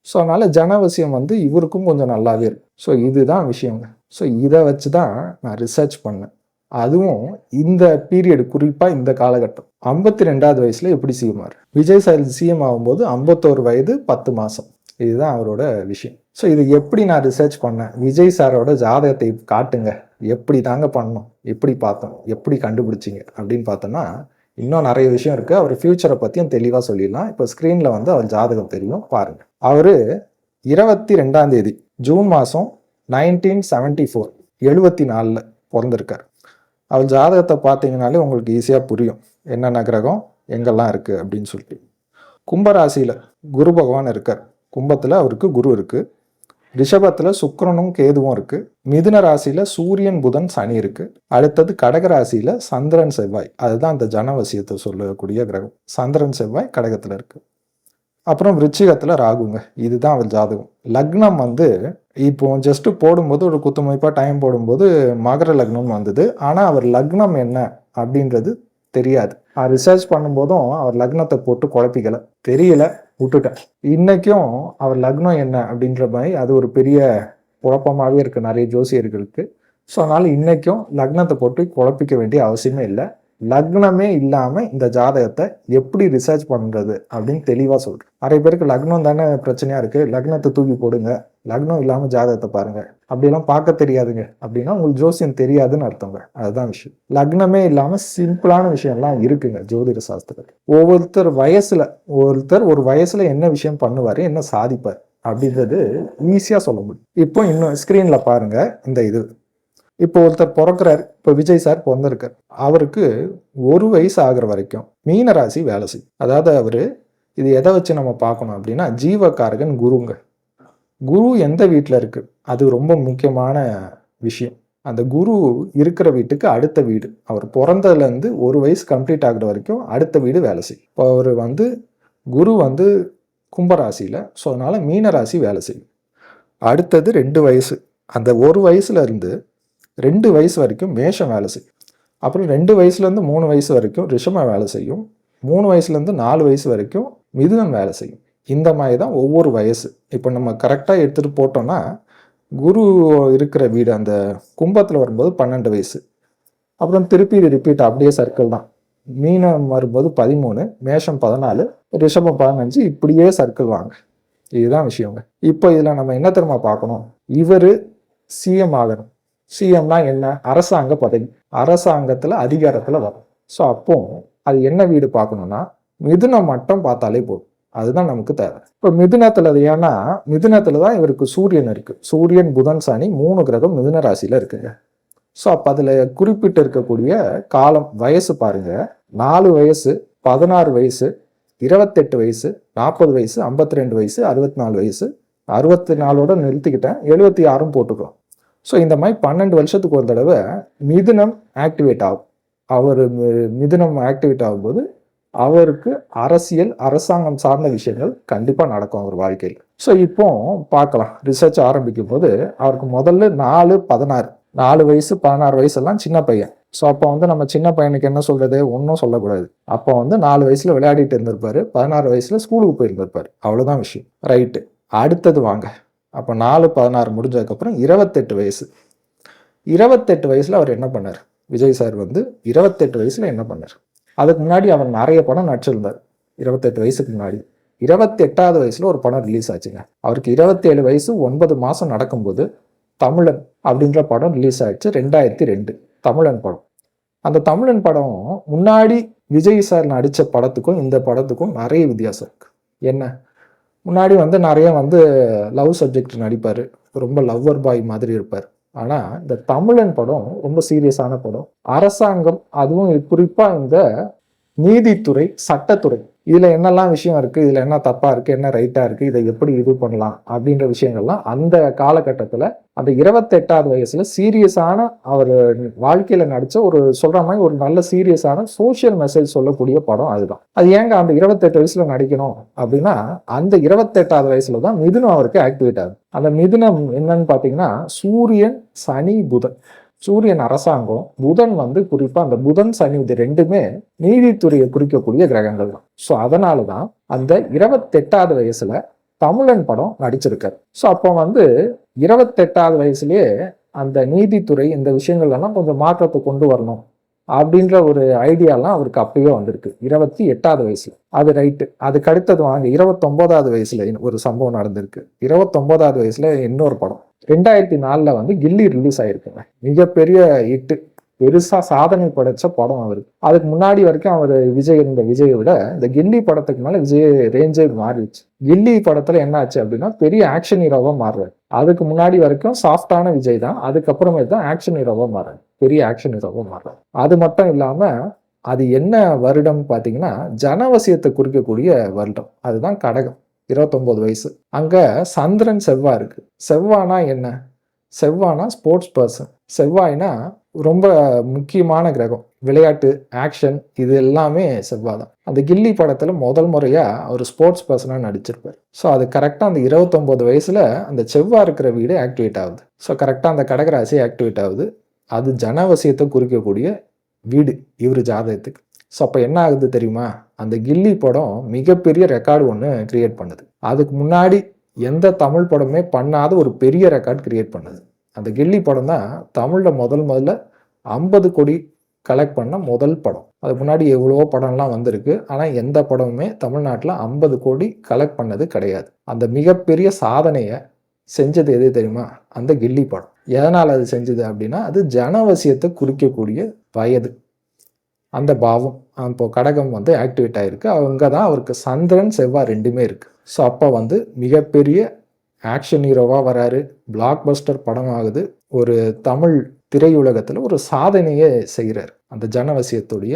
ஸோ அதனால ஜனவசியம் வந்து இவருக்கும் கொஞ்சம் நல்லாவே இருக்கும். ஸோ இதுதான் விஷயங்க. ஸோ இதை வச்சு தான் நான் ரிசர்ச் பண்ணேன். அதுவும் இந்த பீரியடு, குறிப்பாக இந்த காலகட்டம் 52வது வயசுல எப்படி சிஎம் ஆறு. விஜய் சார் சிஎம் ஆகும்போது 51 வயது 10 மாதம். இதுதான் அவரோட விஷயம். ஸோ இது எப்படி நான் ரிசர்ச் பண்ணேன்? விஜய் சாரோட ஜாதகத்தை காட்டுங்க, எப்படி தாங்க பண்ணோம், எப்படி பார்த்தோம், எப்படி கண்டுபிடிச்சிங்க அப்படின்னு பார்த்தோன்னா இன்னும் நிறைய விஷயம் இருக்கு. அவர் ஃபியூச்சரை பற்றியும் தெளிவாக சொல்லிடலாம். இப்போ ஸ்க்ரீனில் வந்து அவர் ஜாதகம் தெரியும், பாருங்க. அவர் 22ஆம் தேதி ஜூன் மாதம் 1974 74 பிறந்திருக்கார். அவர் ஜாதகத்தை பார்த்தீங்கனாலே உங்களுக்கு ஈஸியாக புரியும் என்னென்ன கிரகம் எங்கெல்லாம் இருக்குது அப்படின்னு சொல்லிட்டு. கும்பராசியில் குரு பகவான் இருக்கார். கும்பத்தில் அவருக்கு குரு இருக்குது. ரிஷபத்தில் சுக்கிரனும் கேதுவும் இருக்குது. மிதுன ராசியில் சூரியன் புதன் சனி இருக்குது. அடுத்தது கடகராசியில் சந்திரன் செவ்வாய், அதுதான் அந்த ஜனவசியத்தை சொல்லக்கூடிய கிரகம். சந்திரன் செவ்வாய் கடகத்தில் இருக்குது. அப்புறம் விருச்சிகத்தில் ராகுங்க. இதுதான் அவர் ஜாதகம். லக்னம் வந்து இப்போ ஜஸ்ட் போடும்போது ஒரு குத்துமதிப்பாக டைம் போடும்போது மகர லக்னம் வந்தது. ஆனால் அவர் லக்னம் என்ன அப்படின்றது தெரியாது. ரிசர்ச் பண்ணும்போதும் அவர் லக்னத்தை போட்டு குழப்பிக்கல, தெரியல, விட்டுட்டேன். இன்னைக்கும் அவர் லக்னம் என்ன அப்படின்ற மாதிரி அது ஒரு பெரிய குழப்பமாகவே இருக்கு நிறைய ஜோசியர்களுக்கு. ஸோ அதனால இன்னைக்கும் லக்னத்தை போட்டு குழப்பிக்க வேண்டிய அவசியமே இல்லை. லக்னமே இல்லாமல் இந்த ஜாதகத்தை எப்படி ரிசர்ச் பண்ணுறது அப்படின்னு தெளிவாக சொல்கிறேன். நிறைய பேருக்கு லக்னம் தானே பிரச்சனையாக இருக்குது, லக்னத்தை தூக்கி போடுங்க, லக்னம் இல்லாமல் ஜாதகத்தை பாருங்க, அப்படிலாம் பார்க்க தெரியாதுங்க அப்படின்னா உங்களுக்கு ஜோசியம் தெரியாதுன்னு அர்த்தங்க. அதுதான் விஷயம். லக்னமே இல்லாமல் சிம்பிளான விஷயம்லாம் இருக்குங்க ஜோதிட சாஸ்திரத்தில். ஒருத்தர் ஒரு வயசுல என்ன விஷயம் பண்ணுவார், என்ன சாதிப்பார் அப்படின்றது ஈஸியாக சொல்ல முடியும். இப்போ இன்னும் ஸ்க்ரீனில் பாருங்க. இந்த இது இப்போ ஒருத்தர் பிறக்கிறார். இப்போ விஜய் சார் பிறந்திருக்கார். அவருக்கு 1 வயசு ஆகிற வரைக்கும் மீனராசி வேலை செய்யும். அதாவது அவர் இது எதை வச்சு நம்ம பார்க்கணும் அப்படின்னா ஜீவகாரகன் குருங்க. குரு எந்த வீட்டில் இருக்கு அது ரொம்ப முக்கியமான விஷயம். அந்த குரு இருக்கிற வீட்டுக்கு அடுத்த வீடு, அவர் பிறந்ததுலேருந்து 1 வயசு கம்ப்ளீட் ஆகுற வரைக்கும் அடுத்த வீடு வேலை செய்யும். இப்போ அவர் வந்து குரு வந்து கும்பராசியில், ஸோ அதனால மீன ராசி வேலை செய்யும். அடுத்தது 2 வயசு, அந்த 1 வயசுல இருந்து 2 வயசு வரைக்கும் மேஷம் வேலை செய்யும். அப்புறம் 2 வயசுலேருந்து 3 வயசு வரைக்கும் ரிஷபம் வேலை செய்யும். 3 வயசுலேருந்து 4 வயசு வரைக்கும் மிதுனம் வேலை செய்யும். இந்த மாதிரி தான் ஒவ்வொரு வயசு. இப்போ நம்ம கரெக்டாக எடுத்துகிட்டு போட்டோம்னா குரு இருக்கிற வீடு அந்த கும்பத்தில் வரும்போது 12 வயசு, அப்புறம் திருப்பி ரிப்பீட் அப்படியே சர்க்கிள் தான். மீனம் வரும்போது 13, மேஷம் 14, ரிஷபம் 15, இப்படியே சர்க்கிள் வாங்க. இதுதான் விஷயங்க. இப்போ இதில் நம்ம என்ன தெரியுமா பார்க்கணும், இவர் சிஎம் ஆகணும். சிஎம்னா என்ன, அரசாங்க பதவி, அரசாங்கத்தில் அதிகாரத்தில் வரும். ஸோ அப்போ அது என்ன வீடு பார்க்கணும்னா மிதுனம் மட்டும் பார்த்தாலே போதும், அதுதான் நமக்கு தேவை. இப்போ மிதுனத்தில் அது ஏன்னா மிதுனத்தில் தான் இவருக்கு சூரியன் இருக்கு. சூரியன் புதன் சனி 3 கிரகம் மிதுன ராசியில் இருக்குங்க. ஸோ அப்போ அதில் குறிப்பிட்டு இருக்கக்கூடிய காலம் வயசு பாருங்க, 4 வயசு, 16 வயசு, 28 வயசு, 40 வயசு, 52 வயசு, 64 வயசு, 64ஓட நிறுத்திக்கிட்டேன், 76 போட்டுக்கிறோம். ஸோ இந்த மாதிரி 12 வருஷத்துக்கு ஒரு தடவை மிதுனம் ஆக்டிவேட் ஆகும். அவர் மிதுனம் ஆக்டிவேட் ஆகும்போது அவருக்கு அரசியல் அரசாங்கம் சார்ந்த விஷயங்கள் கண்டிப்பாக நடக்கும் அவர் வாழ்க்கையில். ஸோ இப்போ பார்க்கலாம், ரிசர்ச் ஆரம்பிக்கும் போது அவருக்கு முதல்ல 4, 16, 4 வயசு 16 வயசெல்லாம் சின்ன பையன். ஸோ அப்போ வந்து நம்ம சின்ன பையனுக்கு என்ன சொல்றது, ஒன்றும் சொல்லக்கூடாது. அப்போ வந்து 4 வயசுல விளையாடிட்டு இருந்திருப்பாரு, 16 வயசுல ஸ்கூலுக்கு போயிருந்திருப்பாரு, அவ்வளோதான் விஷயம். ரைட்டு, அடுத்தது வாங்க. அப்போ 4, 16 முடிஞ்சதுக்கப்புறம் 28 வயசு. 28 வயசுல அவர் என்ன பண்ணார், விஜய் சார் வந்து 28 வயசுல என்ன பண்ணார்? அதுக்கு முன்னாடி அவர் நிறைய படம் நடிச்சிருந்தார். 28 வயசுக்கு முன்னாடி 28வது வயசுல ஒரு படம் ரிலீஸ் ஆச்சுங்க. அவருக்கு 27 வயசு 9 மாசம் நடக்கும்போது தமிழன் அப்படின்ற படம் ரிலீஸ் ஆயிடுச்சு. 2002 தமிழன் படம். அந்த தமிழன் படம் முன்னாடி விஜய் சார் நடித்த படத்துக்கும் இந்த படத்துக்கும் நிறைய வித்தியாசம் இருக்கு. என்ன, முன்னாடி வந்து நிறைய வந்து லவ் சப்ஜெக்ட் நடிப்பார், ரொம்ப லவ்வர் பாய் மாதிரி இருப்பார். ஆனால் இந்த தமிழன் படம் ரொம்ப சீரியஸான படம். அரசாங்கம், அதுவும் குறிப்பாக இந்த நீதித்துறை, சட்டத்துறை, இதில் என்னெல்லாம் விஷயம் இருக்குது, இதில் என்ன தப்பாக இருக்குது, என்ன ரைட்டாக இருக்குது, இதை எப்படி இது பண்ணலாம் அப்படின்ற விஷயங்கள்லாம் அந்த காலகட்டத்தில் அந்த 28வது வயசில் சீரியஸான அவர் வாழ்க்கையில் நடித்த ஒரு சொல்கிற மாதிரி ஒரு நல்ல சீரியஸான சோஷியல் மெசேஜ் சொல்லக்கூடிய படம் அதுதான். அது ஏங்க அந்த 28 வயசில் நடிக்கணும் அப்படின்னா, அந்த 28வது வயசில் தான் மிதுனம் அவருக்கு ஆக்டிவேட் ஆகுது. அந்த மிதுனம் என்னன்னு பார்த்தீங்கன்னா சூரியன் சனி புதன். சூரியன் அரசாங்கம், புதன் வந்து குறிப்பா அந்த புதன் சனி இது ரெண்டுமே நீதித்துறையை குறிக்கக்கூடிய கிரகங்கள் தான். ஸோ அதனால தான் அந்த 28வது வயசுல தமிழன் படம் நடிச்சிருக்காரு. ஸோ அப்போ வந்து 28வது வயசுலயே அந்த நீதித்துறை இந்த விஷயங்கள் எல்லாம் கொஞ்சம் மாற்றத்தை கொண்டு வரணும் அப்படின்ற ஒரு ஐடியாலாம் அவருக்கு அப்பயே வந்திருக்கு 28வது வயசுல. அது ரைட்டு. அதுக்கு அடுத்தது வாங்க 29வது வயசுல ஒரு சம்பவம் நடந்திருக்கு. 29வது வயசுல இன்னொரு படம் 2004 வந்து கில்லி ரிலீஸ் ஆயிருக்குங்க. மிகப்பெரிய ஹிட்டு, பெருசா சாதனை படைச்ச படம் அவருக்கு. அதுக்கு முன்னாடி வரைக்கும் அவர் விஜயை விட இந்த கில்லி படத்துக்கு மேல விஜய் ரேஞ்சே மாறிடுச்சு. கில்லி படத்துல என்ன ஆச்சு அப்படின்னா பெரிய ஆக்ஷன் ஹீரோவா மாறுறாரு. அதுக்கு முன்னாடி வரைக்கும் சாஃப்டான விஜய் தான், அதுக்கப்புறமே தான் ஆக்ஷன் ஹீரோவா மாறாரு, பெரிய ஆக்ஷன் ஹீரோவா மாறாரு. அது மட்டும் இல்லாம அது என்ன வருடம் பாத்தீங்கன்னா ஜனவசியத்தை குறிக்கக்கூடிய வருடம், அதுதான் கடகம். 29 வயசு. அங்க சந்திரன் செவ்வாய் இருக்கு. செவ்வாய்னா என்ன, செவ்வாய்னா ஸ்போர்ட்ஸ் பர்சன். செவ்வாய்னா ரொம்ப முக்கியமான கிரகம், விளையாட்டு, ஆக்ஷன், இது எல்லாமே செவ்வாய் தான். அந்த கில்லி படத்துல முதல் முறையா ஒரு ஸ்போர்ட்ஸ் பர்சனா நடிச்சிருப்பார். ஸோ அது கரெக்டா அந்த 29 வயசுல அந்த செவ்வாய் இருக்கிற வீடு ஆக்டிவேட் ஆகுது. ஸோ கரெக்டா அந்த கடகராசி ஆக்டிவேட் ஆகுது. அது ஜனவசியத்தை குறிக்கக்கூடிய வீடு இவர் ஜாதகத்துக்கு. ஸோ அப்போ என்ன ஆகுது தெரியுமா, அந்த கில்லி படம் மிகப்பெரிய ரெக்கார்டு ஒன்று கிரியேட் பண்ணுது. அதுக்கு முன்னாடி எந்த தமிழ் படமே பண்ணாத ஒரு பெரிய ரெக்கார்ட் கிரியேட் பண்ணுது. அந்த கில்லி படம் தான் தமிழில் முதல்ல 50 கோடி கலெக்ட் பண்ண முதல் படம். அதுக்கு முன்னாடி எவ்வளவோ படம்லாம் வந்திருக்கு, ஆனால் எந்த படமுமே தமிழ்நாட்டில் 50 கோடி கலெக்ட் பண்ணது கிடையாது. அந்த மிகப்பெரிய சாதனையை செஞ்சது எது தெரியுமா, அந்த கில்லி படம். எதனால் அது செஞ்சது அப்படின்னா, அது ஜனவசியத்தை குறிக்கக்கூடிய வயது, அந்த பாவம். இப்போ கடகம் வந்து ஆக்டிவேட் ஆகிருக்கு. அவங்க தான் அவருக்கு சந்திரன் செவ்வாய் ரெண்டுமே இருக்குது. ஸோ அப்போ வந்து மிகப்பெரிய ஆக்ஷன் ஹீரோவாக வராரு, பிளாக் பஸ்டர் படம் ஆகுது, ஒரு தமிழ் திரையுலகத்தில் ஒரு சாதனையே செய்கிறார். அந்த ஜனவசியத்துடைய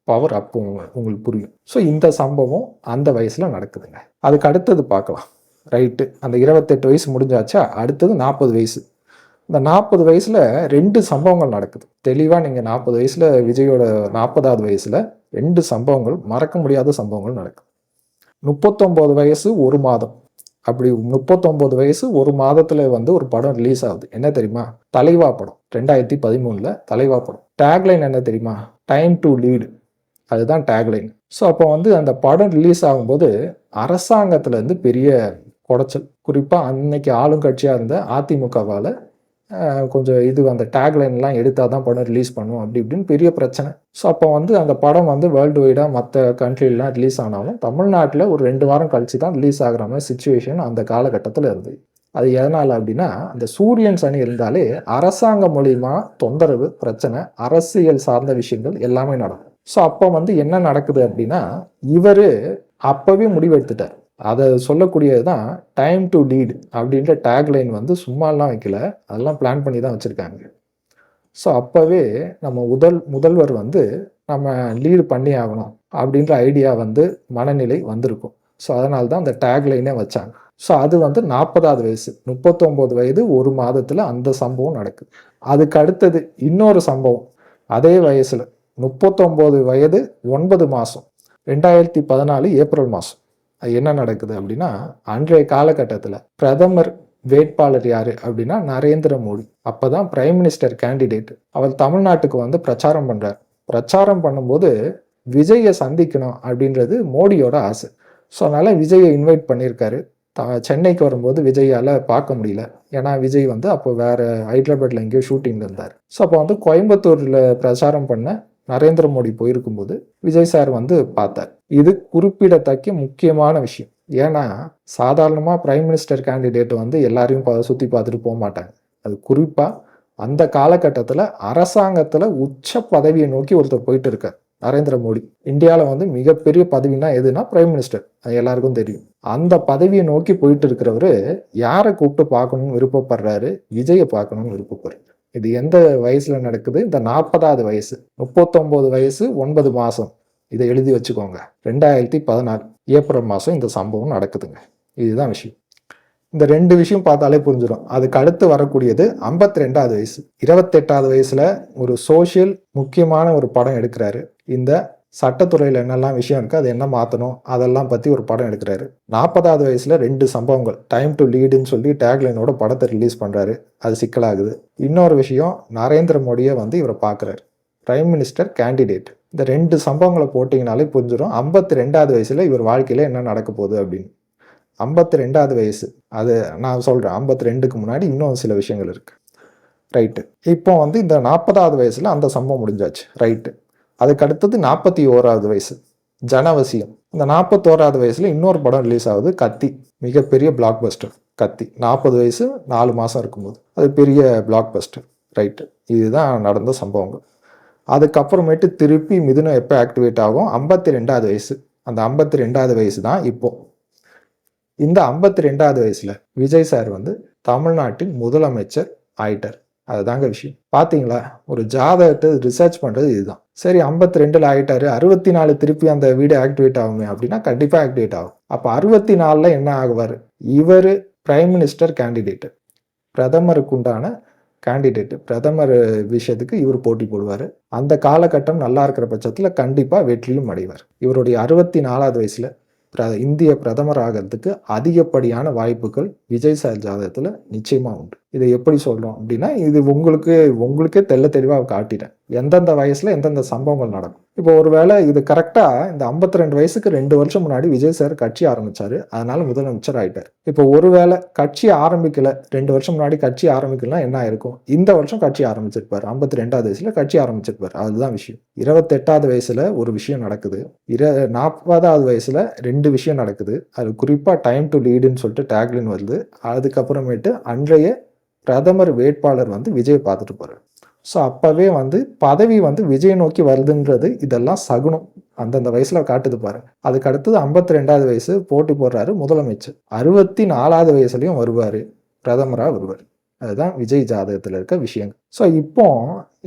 பவர் அப்போ உங்களுக்கு புரியும். ஸோ இந்த சம்பவம் அந்த வயசில் நடக்குதுங்க. அதுக்கு அடுத்தது பார்க்கலாம். ரைட்டு. அந்த 28 வயசு முடிஞ்சாச்சா, அடுத்தது 40 வயசு. இந்த 40 வயசில் 2 சம்பவங்கள் நடக்குது. தெளிவாக நீங்கள் 40 வயசில் விஜயோட 40வது வயசில் 2 சம்பவங்கள், மறக்க முடியாத சம்பவங்கள் நடக்குது. 39 வயசு 1 மாதம். அப்படி 39 வயசு 1 மாதத்தில் வந்து ஒரு படம் ரிலீஸ் ஆகுது. என்ன தெரியுமா? தலைவா படம். 2013 தலைவா படம். டேக்லைன் என்ன தெரியுமா? Time to lead. அதுதான் டேக்லைன். ஸோ அப்போ வந்து அந்த படம் ரிலீஸ் ஆகும்போது அரசாங்கத்திலேருந்து பெரிய குடைச்சல். குறிப்பாக அன்னைக்கு ஆளுங்கட்சியாக இருந்த அதிமுகவால் கொஞ்சம் அந்த டேக்லைன்லாம் எடுத்தால் தான் படம் ரிலீஸ் பண்ணும் அப்படி இப்படின்னு பெரிய பிரச்சனை. ஸோ அப்போ வந்து அந்த படம் வந்து வேர்ல்டு வைடாக மற்ற கண்ட்ரிலாம் ரிலீஸ் ஆனாலும் தமிழ்நாட்டில் ஒரு 2 வாரம் கழிச்சு தான் ரிலீஸ் ஆகிற மாதிரி சுச்சுவேஷன் அந்த காலகட்டத்தில் இருந்தது. அது எதனால் அப்படின்னா, அந்த சூரியன் சனி இருந்தாலே அரசாங்கம் மூலிமா தொந்தரவு, பிரச்சனை, அரசியல் சார்ந்த விஷயங்கள் எல்லாமே நடக்கும். ஸோ அப்போ வந்து என்ன நடக்குது அப்படின்னா, இவர் அப்போவே முடிவெடுத்துட்டார். அதை சொல்லக்கூடியது தான் டைம் டு லீட் அப்படின்ற டேக்லைன் வந்து சும்மாலாம் வைக்கல, அதெல்லாம் பிளான் பண்ணி தான் வச்சுருக்காங்க. ஸோ அப்போவே நம்ம முதல்வர் வந்து நம்ம லீடு பண்ணி ஆகணும் அப்படின்ற ஐடியா வந்து மனநிலை வந்திருக்கும். ஸோ அதனால தான் அந்த டேக்லைனே வச்சாங்க. ஸோ அது வந்து 40வது வயசு, 39 வயது 1 மாதத்தில் அந்த சம்பவம் நடக்குது. அதுக்கு அடுத்தது இன்னொரு சம்பவம் அதே வயசில் 39 வயது 9 மாதம், 2014 ஏப்ரல் மாதம். அது என்ன நடக்குது அப்படின்னா, அன்றைய காலகட்டத்தில் பிரதமர் வேட்பாளர் யாரு அப்படின்னா நரேந்திர மோடி. அப்போதான் பிரைம் மினிஸ்டர் கேண்டிடேட். அவர் தமிழ்நாட்டுக்கு வந்து பிரச்சாரம் பண்றார். பிரச்சாரம் பண்ணும்போது விஜயை சந்திக்கணும் அப்படின்றது மோடியோட ஆசை. ஸோ அதனால விஜயை இன்வைட் பண்ணியிருக்காரு. சென்னைக்கு வரும்போது விஜயால் பார்க்க முடியல. ஏன்னா விஜய் வந்து அப்போ வேற ஹைதராபாத்ல எங்கேயோ ஷூட்டிங்ல இருந்தார். ஸோ அப்போ வந்து கோயம்புத்தூர்ல பிரச்சாரம் பண்ண நரேந்திர மோடி போயிருக்கும்போது விஜய் சார் வந்து பார்த்தார். இது குறிப்பிடத்தக்க முக்கியமான விஷயம். ஏன்னா சாதாரணமாக பிரைம் மினிஸ்டர் கேண்டிடேட் வந்து எல்லாரையும் சுற்றி பார்த்துட்டு போக மாட்டாங்க. அது குறிப்பாக அந்த காலகட்டத்தில் அரசாங்கத்தில் உச்ச பதவியை நோக்கி ஒருத்தர் போயிட்டு இருக்கார் நரேந்திர மோடி. இந்தியாவில் வந்து மிகப்பெரிய பதவினா எதுனா பிரைம் மினிஸ்டர், அது எல்லாருக்கும் தெரியும். அந்த பதவியை நோக்கி போயிட்டு இருக்கிறவரு யாரை கூப்பிட்டு பார்க்கணும்னு விருப்பப்படுறாரு? விஜயை பார்க்கணும்னு விருப்பப்படுறாரு. இது எந்த வயசுல நடக்குது? இந்த 40வது வயசு, 39 வயசு 9 மாதம். இதை எழுதி வச்சுக்கோங்க. 2014 ஏப்ரல் மாதம் இந்த சம்பவம் நடக்குதுங்க. இதுதான் விஷயம். இந்த 2 விஷயம் பார்த்தாலே புரிஞ்சிடும். அதுக்கு அடுத்து வரக்கூடியது 52வது வயசு. 28வது வயசுல ஒரு சோஷியல் முக்கியமான ஒரு படம் எடுக்கிறாரு. இந்த சட்டத்துறையில் என்னெல்லாம் விஷயம் இருக்குது, அதை என்ன மாற்றணும், அதெல்லாம் பற்றி ஒரு படம் எடுக்கிறாரு. 40வது வயசில் 2 சம்பவங்கள், டைம் டு லீடுன்னு சொல்லி டேக்லைனோட படத்தை ரிலீஸ் பண்ணுறாரு. அது சிக்கலாகுது. இன்னொரு விஷயம், நரேந்திர மோடியை வந்து இவரை பார்க்குறாரு, பிரைம் மினிஸ்டர் கேண்டிடேட். இந்த 2 சம்பவங்களை போட்டிங்கனாலே புரிஞ்சிடும் 52வது வயசில் இவர் வாழ்க்கையில் என்ன நடக்க போகுது அப்படின்னு. 52வது வயசு, அது நான் சொல்கிறேன். 52க்கு முன்னாடி இன்னும் சில விஷயங்கள் இருக்குது. ரைட்டு. இப்போ வந்து இந்த 40வது வயசில் அந்த சம்பவம் முடிஞ்சாச்சு. ரைட்டு. அதுக்கு அடுத்தது 41வது வயசு, ஜனவசியம். இந்த 41வது வயசுல இன்னொரு படம் ரிலீஸ் ஆகுது, கத்தி. மிகப்பெரிய பிளாக் பஸ்டர் கத்தி. 40 வயசு 4 மாதம் இருக்கும்போது அது பெரிய பிளாக் பஸ்டர். ரைட்டு. இதுதான் நடந்த சம்பவங்கள். அதுக்கப்புறமேட்டு திருப்பி மிதுனம் எப்போ ஆக்டிவேட் ஆகும்? 52வது வயசு. அந்த 52வது வயசு தான் இப்போ. இந்த 52வது வயசுல விஜய் சார் வந்து தமிழ்நாட்டின் முதலமைச்சர் ஆயிட்டார். அதுதாங்க விஷயம். பார்த்தீங்களா, ஒரு ஜாதகத்தை ரிசர்ச் பண்ணுறது இதுதான். சரி, 52ல் ஆகிட்டாரு, 64 திருப்பி அந்த வீடு ஆக்டிவேட் ஆகுமே அப்படின்னா கண்டிப்பாக ஆக்டிவேட் ஆகும். அப்போ 64ல் என்ன ஆகுவார்? இவர் பிரைம் மினிஸ்டர் கேண்டிடேட்டு, பிரதமருக்கு உண்டான கேண்டிடேட்டு. பிரதமர் விஷயத்துக்கு இவர் போட்டி போடுவார். அந்த காலகட்டம் நல்லா இருக்கிற பட்சத்தில் கண்டிப்பாக வெற்றியும் அடைவார். இவருடைய 64வது வயசில் இந்திய பிரதமர் ஆகிறதுக்கு அதிகப்படியான வாய்ப்புகள் விஜய் சார் ஜாதகத்தில் நிச்சயமாக உண்டு. இதை எப்படி சொல்கிறோம் அப்படின்னா, இது உங்களுக்கே தெளிவாக காட்டிட்டேன் எந்தெந்த வயசில் எந்தெந்த சம்பவங்கள் நடக்கும். இப்போ ஒருவேளை இது கரெக்டாக இந்த 52 வயசுக்கு 2 வருஷம் முன்னாடி விஜய் சார் கட்சி ஆரம்பித்தார், அதனால முதலமைச்சர் ஆகிட்டார். இப்போ ஒருவேளை கட்சி ஆரம்பிக்கல, 2 வருஷம் முன்னாடி கட்சி ஆரம்பிக்கலாம், என்ன ஆயிருக்கும்? இந்த வருஷம் கட்சி ஆரம்பிச்சிருப்பார். 52வது வயசில் கட்சி ஆரம்பிச்சிருப்பார். அதுதான் விஷயம். 28வது வயசில் ஒரு விஷயம் நடக்குது. 40வது வயசில் 2 விஷயம் நடக்குது. அது குறிப்பாக டைம் டு லீடுன்னு சொல்லிட்டு டேக்லைன் வருது. அதுக்கப்புறமேட்டு அன்றைய பிரதமர் வேட்பாளர் வந்து விஜய் பார்த்துட்டு போறாரு. ஸோ அப்பவே வந்து பதவி வந்து விஜய் நோக்கி வருதுன்றது இதெல்லாம் சகுனம் அந்தந்த வயசுல காட்டுது பாருங்க. அதுக்கு அடுத்தது 52வது வயசு போட்டி போடுறாரு முதலமைச்சர். 64வது வயசுலயும் வருவாரு, பிரதமராக வருவார். அதுதான் விஜய் ஜாதகத்தில் இருக்க விஷயங்கள். ஸோ இப்போ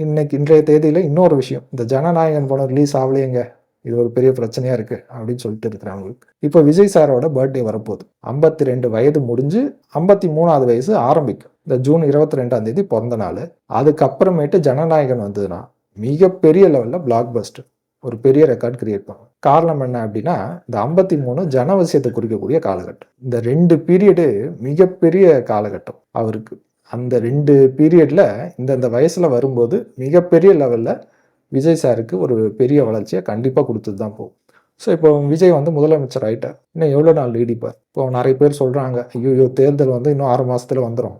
இன்றைய தேதியில இன்னொரு விஷயம், இந்த ஜனநாயகன் படம் ரிலீஸ் ஆகலையேங்க. இது ஒரு பெரிய பிரச்சனையா இருக்கு அப்படின்னு சொல்லிட்டு இருக்கிறவங்களுக்கு. இப்போ விஜய் சாரோட பர்த்டே வரப்போகுது. 52 வயது முடிஞ்சு 53வது வயசு ஆரம்பிக்கும். இந்த ஜூன் 22ஆம் தேதி பிறந்த நாள். அதுக்கப்புறமேட்டு ஜனநாயகன் வந்ததுன்னா மிகப்பெரிய லெவலில் பிளாக் பஸ்டர், ஒரு பெரிய ரெக்கார்ட் கிரியேட் பண்ணும். காரணம் என்ன அப்படின்னா, இந்த 53 ஜனவசியத்தை குறிக்கக்கூடிய காலகட்டம். இந்த 2 பீரியடு மிகப்பெரிய காலகட்டம் அவருக்கு. அந்த 2 பீரியட்ல இந்த வயசுல வரும்போது மிகப்பெரிய லெவல்ல விஜய் சாருக்கு ஒரு பெரிய வளர்ச்சியை கண்டிப்பாக கொடுத்துட்டு தான் போகும். ஸோ இப்போ விஜய் வந்து முதலமைச்சர் ஆகிட்டார். இன்னும் எவ்வளோ நாள் நீடிப்பார்? இப்போ நிறைய பேர் சொல்கிறாங்க, ஐயோ தேர்தல் வந்து இன்னும் 6 மாதத்தில் வந்துடும்,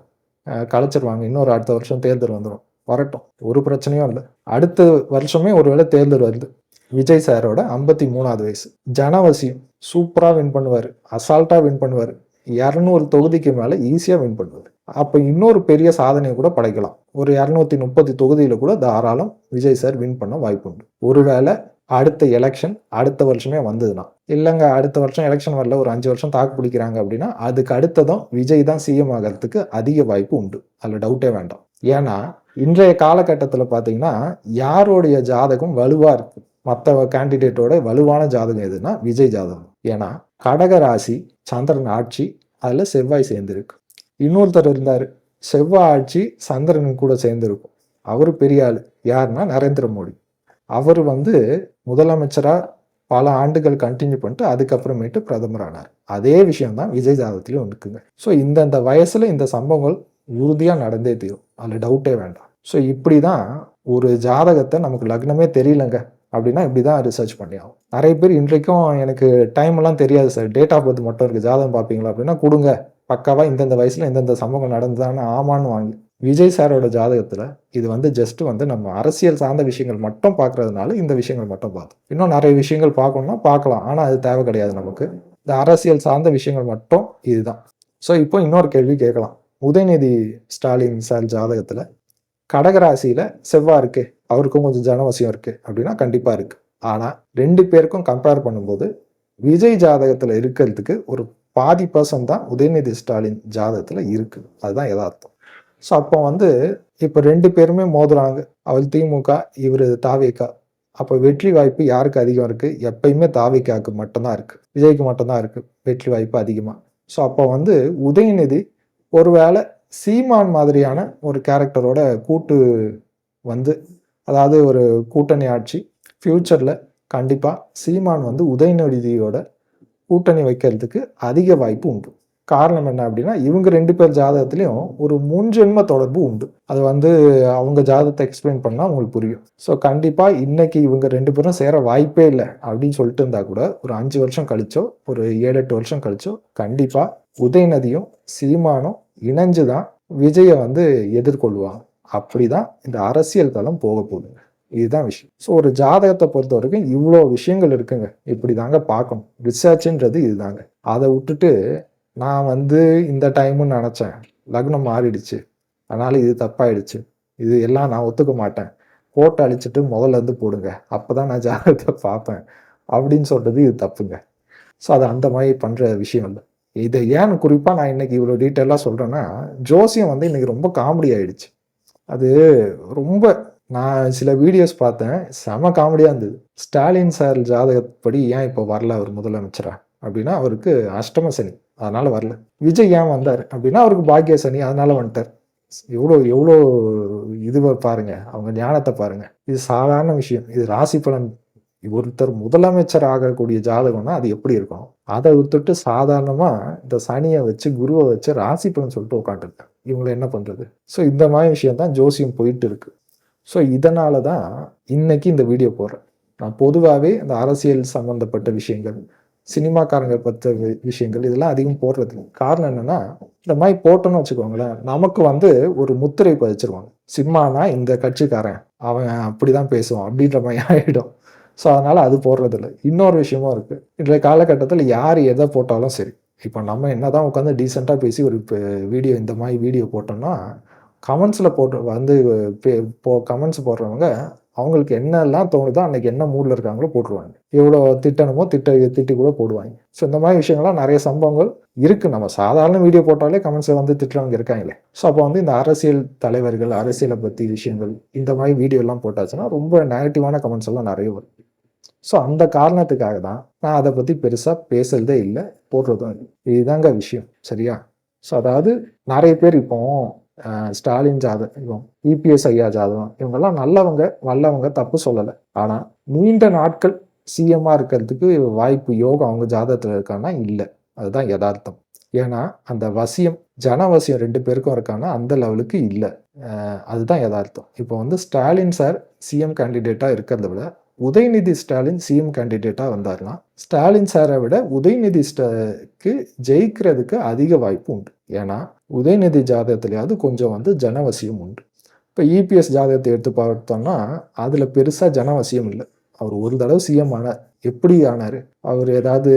கலைச்சிருவாங்க, இன்னொரு அடுத்த வருஷம் தேர்தல் வந்துடும். வரட்டும், ஒரு பிரச்சனையும் இல்லை. அடுத்த வருஷமே ஒருவேளை தேர்தல் வருது. விஜய் சாரோட 53வது வயசு, ஜனவசியம் சூப்பராக வின் பண்ணுவார், அசால்ட்டாக வின் பண்ணுவார், 200 தொகுதிக்கு மேலே ஈஸியாக வின் பண்ணுவார். அப்போ இன்னொரு பெரிய சாதனையை கூட படைக்கலாம். ஒரு 230 தொகுதியில் கூட தாராளம் விஜய் சார் வின் பண்ண வாய்ப்பு உண்டு. ஒருவேளை அடுத்த எலெக்ஷன் அடுத்த வருஷமே வந்ததுன்னா, இல்லைங்க அடுத்த வருஷம் எலெக்ஷன் வரல, ஒரு 5 வருஷம் தாக்கு பிடிக்கிறாங்க அப்படின்னா, அதுக்கு அடுத்ததும் விஜய் தான் சிஎம் ஆகிறதுக்கு அதிக வாய்ப்பு உண்டு. அதில் டவுட்டே வேண்டாம். ஏன்னா இன்றைய காலகட்டத்தில் பார்த்தீங்கன்னா யாருடைய ஜாதகம் வலுவாக இருக்கு, மற்ற கேண்டிடேட்டோட வலுவான ஜாதகம் எதுனா விஜய் ஜாதகம். ஏன்னா கடக ராசி, சந்திரன் ஆட்சி, அதில் செவ்வாய் சேர்ந்துருக்கு. இன்னொருத்தர் இருந்தார், செவ்வாய் ஆட்சி சந்திரன் கூட சேர்ந்துருக்கும். அவர் பெரிய ஆள். யாருன்னா நரேந்திர மோடி. அவர் வந்து முதலமைச்சராக பல ஆண்டுகள் கண்டினியூ பண்ணிட்டு அதுக்கப்புறமேட்டு பிரதமர் ஆனார். அதே விஷயம்தான் விஜய் ஜாதகத்திலையும் இருக்குங்க. ஸோ இந்த வயசில் இந்த சம்பவங்கள் உறுதியாக நடந்தே தீரும், அதில் டவுட்டே வேண்டாம். ஸோ இப்படி தான் ஒரு ஜாதகத்தை நமக்கு லக்னமே தெரியலங்க அப்படின்னா இப்படி தான் ரிசர்ச் பண்ணி ஆகும். நிறைய பேர் இன்றைக்கும் எனக்கு டைம்லாம் தெரியாது சார், டேட் ஆஃப் பர்த் மட்டும் இருக்குது, ஜாதகம் பார்ப்பீங்களா அப்படின்னா கொடுங்க, பக்காவாக இந்தந்த வயசில் இந்தந்த சம்பவம் நடந்ததான்னு ஆமான்னு வாங்கி. விஜய் சாரோட ஜாதகத்தில் இது வந்து ஜஸ்ட் வந்து நம்ம அரசியல் சார்ந்த விஷயங்கள் மட்டும் பார்க்கறதுனால இந்த விஷயங்கள் மட்டும் பார்த்தோம். இன்னும் நிறைய விஷயங்கள் பார்க்கணும்னா பார்க்கலாம், ஆனால் அது தேவை கிடையாது நமக்கு. இந்த அரசியல் சார்ந்த விஷயங்கள் மட்டும் இதுதான். ஸோ இப்போ இன்னொரு கேள்வி கேட்கலாம். உதயநிதி ஸ்டாலின் சார் ஜாதகத்தில் கடகராசியில் செவ்வாய் இருக்கு, அவருக்கும் கொஞ்சம் ஜனவசியம் இருக்கு அப்படின்னா கண்டிப்பாக இருக்கு. ஆனால் 2 பேருக்கும் கம்பேர் பண்ணும்போது விஜய் ஜாதகத்தில் இருக்கிறதுக்கு ஒரு 50% தான் உதயநிதி ஸ்டாலின் ஜாதகத்தில் இருக்குது. அதுதான் யதார்த்தம். ஸோ அப்போ வந்து இப்போ 2 பேருமே மோதுறாங்க. அவள் திமுக, இவர் தாவேகா. அப்போ வெற்றி வாய்ப்பு யாருக்கு அதிகம் இருக்குது? எப்பயுமே தாவேகாவுக்கு மட்டும்தான் இருக்குது, விஜய்க்கு மட்டும்தான் இருக்குது வெற்றி வாய்ப்பு அதிகமாக. ஸோ அப்போ வந்து உதயநிதி ஒருவேளை சீமான் மாதிரியான ஒரு கேரக்டரோட கூட்டு வந்து, அதாவது ஒரு கூட்டணி ஆட்சி ஃப்யூச்சரில் கண்டிப்பாக சீமான் வந்து உதயநிதியோட கூட்டணி வைக்கிறதுக்கு அதிக வாய்ப்பு உண்டு. காரணம் என்ன அப்படின்னா, இவங்க 2 பேர் ஜாதகத்துலேயும் ஒரு முன்ஜென்ம தொடர்பு உண்டு. அது வந்து அவங்க ஜாதகத்தை எக்ஸ்பிளைன் பண்ணால் உங்களுக்கு புரியும். ஸோ கண்டிப்பாக இன்னைக்கு இவங்க 2 பேரும் சேர வாய்ப்பே இல்லை அப்படின்னு சொல்லிட்டு இருந்தா கூட ஒரு 5 வருஷம் கழிச்சோ ஒரு 7-8 வருஷம் கழிச்சோ கண்டிப்பாக உதயநிதியும் சீமானும் இணைஞ்சு தான் விஜயை வந்து எதிர்கொள்வாங்க. அப்படிதான் இந்த அரசியல் களம் போக போகுதுங்க. இதுதான் விஷயம். ஸோ ஒரு ஜாதகத்தை பொறுத்த வரைக்கும் இவ்வளோ விஷயங்கள் இருக்குங்க. இப்படி தாங்க பார்க்கணும். ரிசர்ச்ன்றது இதுதாங்க. அதை விட்டுட்டு நான் வந்து இந்த டைமுன்னு நினச்சேன், லக்னம் மாறிடுச்சு, அதனால் இது தப்பாயிடுச்சு, இது எல்லாம் நான் ஒத்துக்க மாட்டேன், போட்டு அழிச்சிட்டு முதல்ல இருந்து போடுங்க, அப்போ தான் நான் ஜாதகத்தை பார்ப்பேன் அப்படின்னு சொல்கிறது இது தப்புங்க. ஸோ அது அந்த மாதிரி பண்ணுற விஷயம் இல்லை. இதை ஏன் குறிப்பாக நான் இன்றைக்கி இவ்வளோ டீட்டெயிலாக சொல்கிறேன்னா, ஜோசியம் வந்து இன்றைக்கி ரொம்ப காமெடி ஆகிடுச்சு. அது ரொம்ப, நான் சில வீடியோஸ் பார்த்தேன், செம காமெடியாக இருந்தது. ஸ்டாலின் சார் ஜாதகப்படி ஏன் இப்போ வரல அவர் முதலமைச்சரா அப்படின்னா, அவருக்கு அஷ்டம சனி, அதனால் வரல. விஜய் ஏன் வந்தார் அப்படின்னா, அவருக்கு பாக்கிய சனி, அதனால் வந்துட்டார். எவ்வளோ இதுவை பாருங்க, அவங்க ஞானத்தை பாருங்க. இது சாதாரண விஷயம். இது ராசி பலன். ஒருத்தர் முதலமைச்சர் ஆகக்கூடிய ஜாதகம்னா அது எப்படி இருக்கும்? அதை விட்டுட்டு சாதாரணமாக இந்த சனியை வச்சு குருவை வச்சு ராசி பலன் சொல்லிட்டு உட்காந்துருக்கேன். இவங்களை என்ன பண்ணுறது? ஸோ இந்த மாதிரி விஷயம் தான் ஜோசியம் போயிட்டு இருக்கு. ஸோ இதனால தான் இன்னைக்கு இந்த வீடியோ போடுறேன். நான் பொதுவாகவே இந்த அரசியல் சம்மந்தப்பட்ட விஷயங்கள், சினிமாக்காரங்க பற்ற விஷயங்கள் இதெல்லாம் அதிகம் போடுறது. காரணம் என்னன்னா, இந்த மாதிரி போட்டோன்னு வச்சுக்கோங்களேன், நமக்கு வந்து ஒரு முத்திரை பதிச்சிருவாங்க. சினிமானா இந்த கட்சிக்காரன், அவன் அப்படிதான் பேசுவான் அப்படின்ற மாதிரி ஆகிடும். ஸோ அதனால் அது போடுறதில்ல. இன்னொரு விஷயமும் இருக்குது. இன்றைய காலகட்டத்தில் யார் எதை போட்டாலும் சரி, இப்போ நம்ம என்ன தான் உட்காந்து டீசெண்டாக பேசி ஒரு வீடியோ இந்த மாதிரி வீடியோ போட்டோம்னா, கமெண்ட்ஸில் போட்டு வந்து கமெண்ட்ஸ் போடுறவங்க அவங்களுக்கு என்னெல்லாம் தோணுதோ அன்றைக்கி என்ன மூடில் இருக்காங்களோ போட்டுருவாங்க. எவ்வளோ திட்டணுமோ திட்டி கூட போடுவாங்க. ஸோ இந்த மாதிரி விஷயங்கள்லாம் நிறைய சம்பவங்கள் இருக்குது. நம்ம சாதாரண வீடியோ போட்டாலே கமெண்ட்ஸில் வந்து திட்டுறவங்க இருக்காங்களே. ஸோ அப்போ வந்து இந்த அரசியல் தலைவர்கள், அரசியலை பற்றி விஷயங்கள் இந்த மாதிரி வீடியோலாம் போட்டாச்சுன்னா ரொம்ப நெகட்டிவான கமெண்ட்ஸ் எல்லாம் நிறைய வரும். ஸோ அந்த காரணத்துக்காக தான் நான் அதை பற்றி பெருசாக பேசுறதே இல்லை, போடுறதும் இல்லை. இதுதாங்க விஷயம், சரியா? ஸோ அதாவது நிறைய பேர் இப்போ ஸ்டாலின் ஜாதகம், இபிஎஸ் ஐயா ஜாதகம், இவங்கெல்லாம் நல்லவங்க, வல்லவங்க, தப்பு சொல்லலை. ஆனால் நீண்ட நாட்கள் சிஎம்மாக இருக்கிறதுக்கு வாய்ப்பு, யோகம் அவங்க ஜாதகத்தில் இருக்கான்னா இல்லை. அதுதான் யதார்த்தம். ஏன்னா அந்த வசியம், ஜனவசியம் 2 பேருக்கும் இருக்கான்னா அந்த லெவலுக்கு இல்லை. அதுதான் யதார்த்தம். இப்போ வந்து ஸ்டாலின் சார் சிஎம் கேண்டிடேட்டாக இருக்கிறத விட உதயநிதி ஸ்டாலின் சிஎம் கேண்டிடேட்டாக வந்தார்னா ஸ்டாலின் சாரை விட உதயநிதி ஜெயிக்கிறதுக்கு அதிக வாய்ப்பு உண்டு. ஏன்னா உதயநிதி ஜாதகத்திலேயாவது கொஞ்சம் வந்து ஜனவசியம் உண்டு. இப்போ இபிஎஸ் ஜாதகத்தை எடுத்து பார்த்தோம்னா அதில் பெருசாக ஜனவசியம் இல்லை. அவர் ஒரு தடவை சிஎம் ஆனார். எப்படி ஆனார்? அவர் ஏதாவது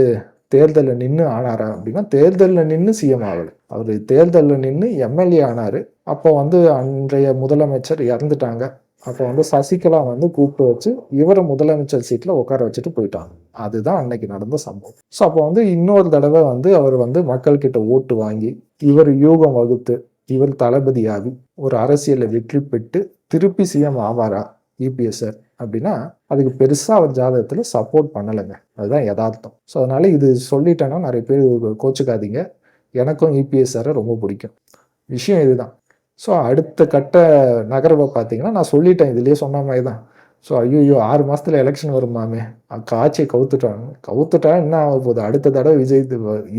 தேர்தலில் நின்று ஆனாரா அப்படின்னா தேர்தலில் நின்று சிஎம் ஆகலை. அவர் தேர்தலில் நின்று எம்எல்ஏ ஆனார். அப்போ வந்து அன்றைய முதலமைச்சர் இறந்துட்டாங்க. அப்போ வந்து சசிகலா வந்து கூப்பிட்டு வச்சு இவரை முதலமைச்சர் சீட்டில் உட்கார வச்சுட்டு போயிட்டாங்க. அதுதான் அன்னைக்கு நடந்த சம்பவம். ஸோ அப்போ வந்து இன்னொரு தடவை வந்து அவர் வந்து மக்கள்கிட்ட ஓட்டு வாங்கி இவர் யூகம் வகுத்து இவர் தளபதியாகி ஒரு அரசியலில் வெற்றி பெற்று திருப்பி சிஎம் ஆவாரா இபிஎஸ் அப்படின்னா அதுக்கு பெருசாக அவர் ஜாதகத்தில் சப்போர்ட் பண்ணலைங்க. அதுதான் யதார்த்தம். ஸோ அதனால இது சொல்லிட்டேன்னா நிறைய பேர் கோச்சுக்காதீங்க. எனக்கும் இபிஎஸ் சாரை ரொம்ப பிடிக்கும். விஷயம் இதுதான். ஸோ அடுத்த கட்ட நகர்வை பார்த்தீங்கன்னா நான் சொல்லிட்டேன், இதுலேயே சொன்ன மாதிரி தான். ஸோ ஐயோ 6 மாதத்தில் எலெக்ஷன் வருமாமே, ஆட்சியை கவுத்துட்டா என்ன ஆக போகுது? அடுத்த தடவை விஜய்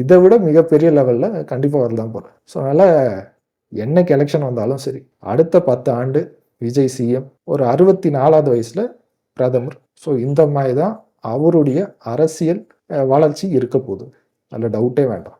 இதை விட மிகப்பெரிய லெவலில் கண்டிப்பாக வரலாம் போகிறேன். ஸோ அதனால் என்னைக்கு எலெக்ஷன் வந்தாலும் சரி, அடுத்த 10 ஆண்டு விஜய் சிஎம், ஒரு 64வது வயசில் பிரதமர். ஸோ இந்த மாதிரி தான் அவருடைய அரசியல் வளர்ச்சி இருக்க போகுது. அதில் டவுட்டே வேண்டாம்.